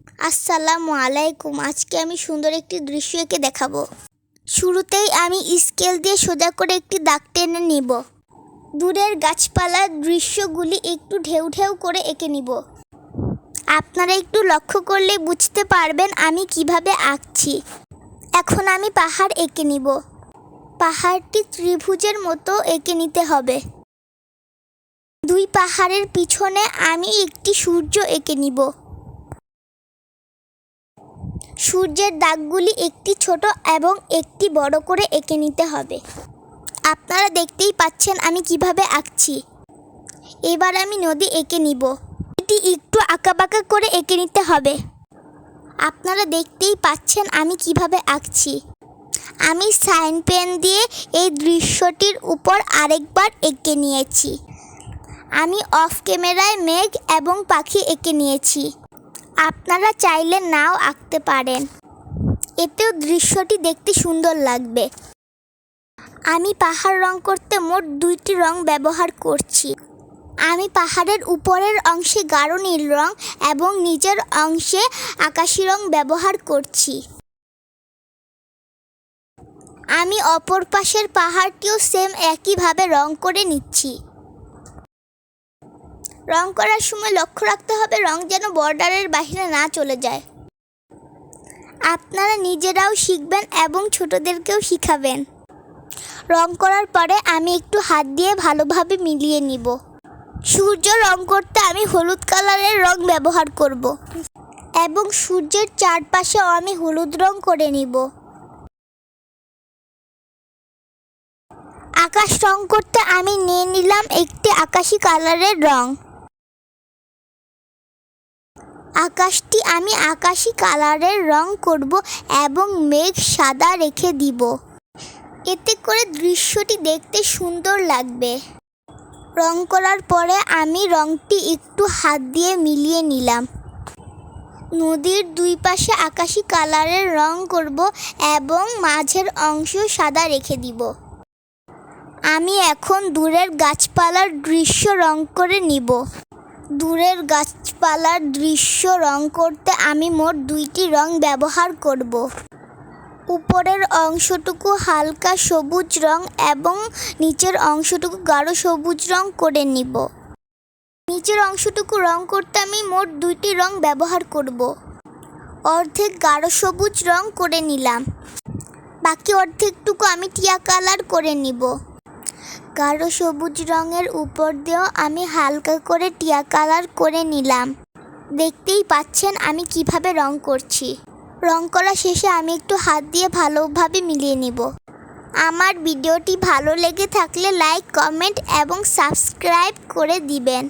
আসসালামু আলাইকুম। আজকে আমি সুন্দর একটি দৃশ্য এঁকে দেখাবো। শুরুতেই আমি স্কেল দিয়ে সোজা করে একটি দাগ টেনে নিব। দূরের গাছপালার দৃশ্যগুলি একটু ঢেউ ঢেউ করে এঁকে নিব। আপনারা একটু লক্ষ্য করলে বুঝতে পারবেন আমি কিভাবে আঁকছি। এখন আমি পাহাড় এঁকে নিব। পাহাড়টি ত্রিভুজের মতো এঁকে নিতে হবে। দুই পাহাড়ের পিছনে আমি একটি সূর্য এঁকে নিব। সূর্যের দাগগুলি একটি ছোট এবং একটি বড় করে এঁকে নিতে হবে। আপনারা দেখতেই পাচ্ছেন আমি কিভাবে আঁকছি। এবার আমি নদী এঁকে নিব। এটি একটু আঁকাবাঁকা করে এঁকে নিতে হবে। আপনারা দেখতেই পাচ্ছেন আমি কিভাবে আঁকছি। আমি সাইন পেন দিয়ে এই দৃশ্যটির উপর আরেকবার এঁকে নিয়েছি। আমি অফ ক্যামেরায় মেঘ এবং পাখি এঁকে নিয়েছি। আপনারা চাইলে নাও আঁকতে পারেন, এতেও দৃশ্যটি দেখতে সুন্দর লাগবে। আমি পাহাড় রং করতে মোট 2টি রং ব্যবহার করছি। আমি পাহাড়ের উপরের অংশে গাঢ় নীল রং এবং নিচের অংশে আকাশি রং ব্যবহার করছি। আমি অপর পাশের পাহাড়টিও সেম একইভাবে রং করে নিচ্ছি। রং করার সময় লক্ষ্য রাখতে হবে রং যেন বর্ডারের বাইরে না চলে যায়। আপনারা নিজেরাও শিখবেন এবং ছোটদেরকেও শিখাবেন। রং করার পরে আমি একটু হাত দিয়ে ভালোভাবে মিলিয়ে নিব। সূর্য রং করতে আমি হলুদ কালারের রং ব্যবহার করব এবং সূর্যের চারপাশেও আমি হলুদ রং করে নিব। আকাশ রং করতে আমি নিয়ে নিলাম একটি আকাশি কালারের রং। আকাশটি আমি আকাশি কালারের রং করব এবং মেঘ সাদা রেখে দিব। এতে করে দৃশ্যটি দেখতে সুন্দর লাগবে। রং করার পরে আমি রংটি একটু হাত দিয়ে মিলিয়ে নিলাম। নদীর দুই পাশে আকাশি কালারের রং করব এবং মাঝের অংশ সাদা রেখে দিব। আমি এখন দূরের গাছপালার দৃশ্য রং করে নিব। দূরের গাছপালার দৃশ্য রং করতে আমি মোট 2টি রং ব্যবহার করব। উপরের অংশটুকু হালকা সবুজ রং এবং নিচের অংশটুকু গাঢ় সবুজ রং করে নিব। নিচের অংশটুকু রং করতে আমি মোট 2টি রং ব্যবহার করব। অর্ধেক গাঢ় সবুজ রং করে নিলাম। বাকি অর্ধেকটুকু আমি টিয়া কালার করে নিব। গাঢ় সবুজ রঙের উপর দিয়েও আমি হালকা করে টিয়া কালার করে নিলাম। দেখতেই পাচ্ছেন আমি কিভাবে রং করছি। রং করা শেষে আমি একটু হাত দিয়ে ভালোভাবে মিলিয়ে নিব। আমার ভিডিওটি ভালো লেগে থাকলে লাইক, কমেন্ট এবং সাবস্ক্রাইব করে দিবেন।